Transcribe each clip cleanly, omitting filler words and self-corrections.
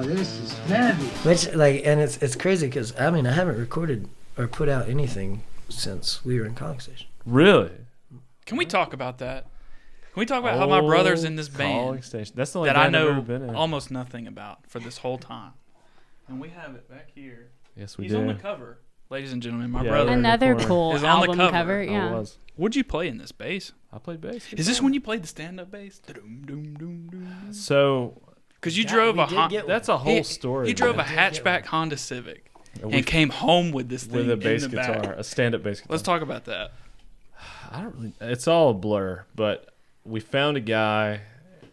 this is heavy. Which, like, and it's crazy because, I mean, I haven't recorded or put out anything since we were in Calling Station. Really? Can we talk about that? Can we talk about how my brother's in this Calling band Station. That's the only that band I I've know ever been in. almost nothing about for this whole time? And we have it back here. Yes, we He's did. on the cover, ladies and gentlemen. My Yeah, brother. right. Another corner. cool Is on the album cover. I Yeah. was. What'd you play in this bass? I played bass. Is this when you played the stand-up bass? Doom, doom, doom, doom. So Because you Yeah, drove we a did Honda. get one. that's a whole story. He drove a man. hatchback Honda Civic And and came home with this thing with a bass in the guitar, back. a stand-up bass guitar. Let's talk about that. I don't really. It's all a blur, but we found a guy.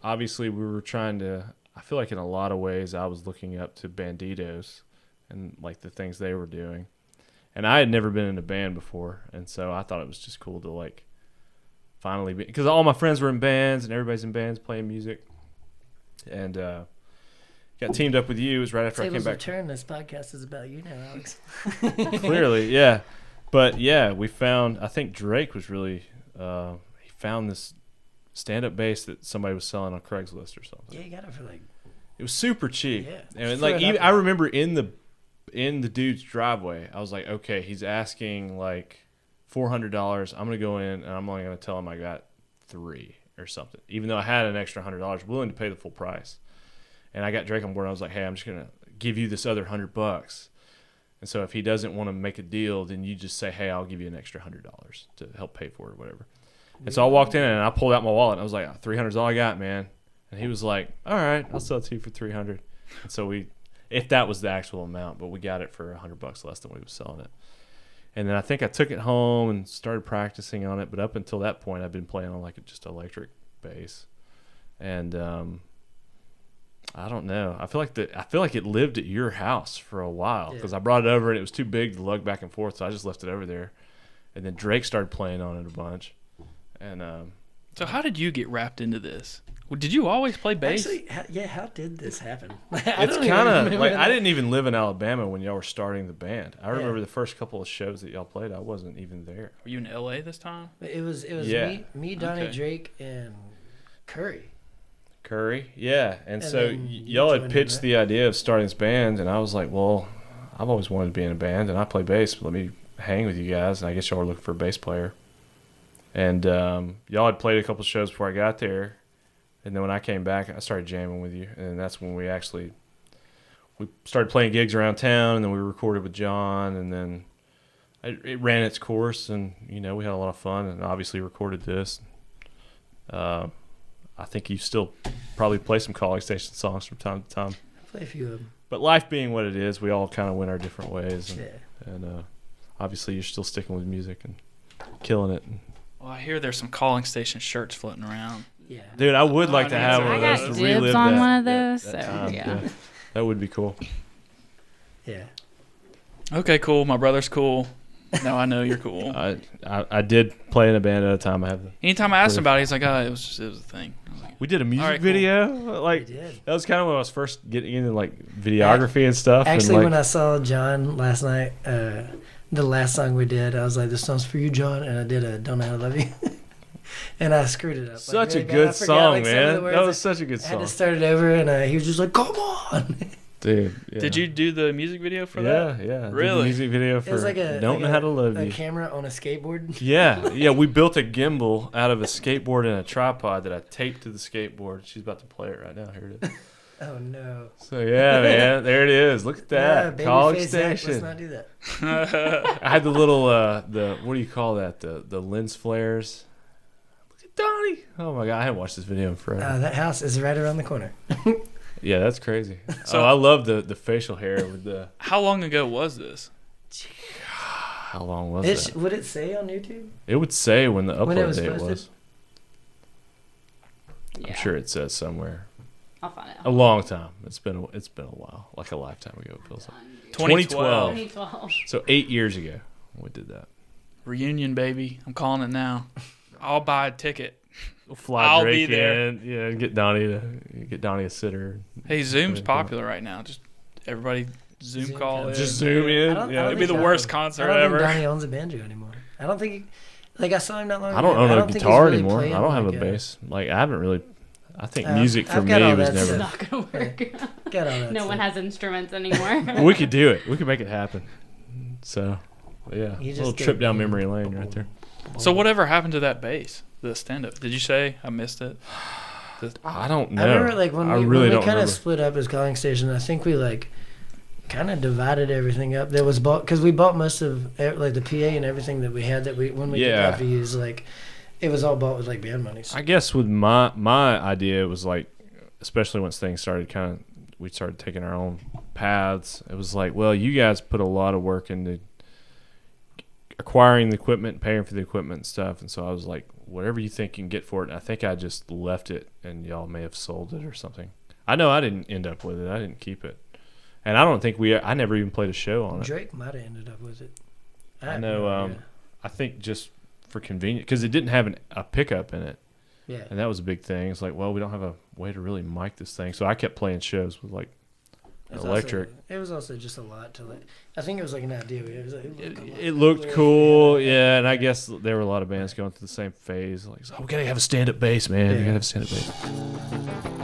Obviously, we were trying to. I feel like in a lot of ways, I was looking up to Banditos and like the things they were doing, and I had never been in a band before, and so I thought it was just cool to like finally be, because all my friends were in bands and everybody's in bands playing music, and got teamed up with you. It was right after I came Tables back. return. This podcast is about you now, Alex. Clearly, yeah. But yeah, we found. I think Drake was really. He found this stand-up bass that somebody was selling on Craigslist or something. Yeah, you got it for like. It was super cheap. Yeah. And For like an even, upper. I remember in the dude's driveway, I was like, okay, he's asking like $400. I'm gonna go in and I'm only gonna tell him I got $3 or something, even though I had an extra $100, willing to pay the full price. And I got Drake on board. And I was like, hey, I'm just gonna give you this other $100. And so if he doesn't want to make a deal, then you just say, hey, I'll give you an extra $100 to help pay for it or whatever. And so I walked in and I pulled out my wallet and I was like, $300 is all I got, man. And he was like, all right, I'll sell it to you for $300. And so if that was the actual amount, but we got it for $100 less than we was selling it. And then I think I took it home and started practicing on it. But up until that point, I've been playing on like just electric bass. And I don't know. I feel like it lived at your house for a while because I brought it over and it was too big to lug back and forth, so I just left it over there. And then Drake started playing on it a bunch. And So how did you get wrapped into this? Well, did you always play bass? Actually, how did this happen? it's kind of like I didn't even live in Alabama when y'all were starting the band. I remember the first couple of shows that y'all played. I wasn't even there. Were you in LA this time? It was Yeah. me, Donnie, Okay. Drake, and Curry. Curry, yeah. And so then you y'all had joined in, pitched right? the idea of starting this band, and I was like, well, I've always wanted to be in a band, and I play bass. But let me hang with you guys. And I guess y'all were looking for a bass player. And y'all had played a couple shows before I got there. And then when I came back, I started jamming with you. And that's when we started playing gigs around town, and then we recorded with John, and then it ran its course, and, you know, we had a lot of fun, and obviously recorded this. I think you still probably play some Calling Station songs from time to time. I play a few of them. But life being what it is, we all kind of went our different ways. And, Yeah. and obviously you're still sticking with music and killing it. Well, I hear there's some Calling Station shirts floating around. Yeah. Dude, I would like to I have got one of those to dibs relive on that, one of that- those, that so, time. yeah. That would be cool. Yeah. Okay, cool. My brother's cool. Now I know you're cool. I did play in a band at a time. I have. Anytime I asked him about it, he's like, "Oh, it was a thing." I was like, We did a music All right, cool. video. Like We did. that was kind of when I was first getting into like videography and stuff. Actually, and, when like, I saw John last night, the last song we did, I was like, "This song's for you, John," and I did a "Don't Know How to Love You," and I screwed it up. such really a bad. good I forgot, song, like, some of the man. words. That was such a good I had song, to start it over, and he was just like, "Come on!" dude. Yeah. Did you do the music video for that? Yeah. Did the Really? music video for It was like a Don't like Know a- How to Love a You. camera on a skateboard. Yeah. We built a gimbal out of a skateboard and a tripod that I taped to the skateboard. She's about to play it right now. Here it is. Oh no! So yeah, man, there it is. Look at that. baby College face act, Station. Let's not do that. I had the little the what do you call that? The lens flares. Look at Donnie. Oh my god, I haven't watched this video in forever. That house is right around the corner. Yeah, that's crazy. So- I love the facial hair with the. How long ago was this? How long was that? Would it say on YouTube? It would say when the When it upload was date posted? was. Yeah. I'm sure it says somewhere. I'll find A out. long time. It's been a while, like a lifetime ago. It feels like 2012. 2012. So 8 years ago we did that. Reunion, baby. I'm calling it now. I'll buy a ticket. We'll fly I'll Drake be there. in, yeah, and get Donnie a sitter. Hey, Zoom's Very cool. popular right now. Just everybody Zoom Zoom call call. in. Just zoom in. I don't Yeah. It'd be the think worst I concert don't ever. think Donnie owns a banjo anymore. I don't think. I saw him not long ago. I don't own a think he's guitar really anymore. playing I don't have a like bass. Like I haven't really. I think music for I've me got all was that never. It's stuff. not gonna work. Got all that No one stuff. has instruments anymore. We could do it. We could make it happen. So, yeah, You a just little get- trip down memory lane right there. So whatever happened to that bass, the stand-up? Did you say I missed it? I don't know. I remember like when I we, really when we don't kind of remember. split up as calling station. I think we like kind of divided everything up. There was bought because we bought most of like the PA and everything that we had that we when we did Yeah. have to use like it was all bought with like band money. I guess with my idea, it was like, especially once things started we started taking our own paths. It was like, well, you guys put a lot of work into acquiring the equipment, paying for the equipment and stuff. And so I was like, whatever you think you can get for it. And I think I just left it, and y'all may have sold it or something. I know I didn't end up with it. I didn't keep it. And I don't think I never even played a show on it. Drake might have ended up with it. I know. I think just for convenience, because it didn't have a pickup in it. Yeah. And that was a big thing. It's like, well, we don't have a way to really mic this thing. So I kept playing shows with like It's electric. Also, it was also just a lot to like. I think it was like an idea. It was like, It looked cool, yeah. And I guess there were a lot of bands going through the same phase. Like, oh, we gotta have a stand-up bass, man. We Yeah. gotta have a stand-up bass.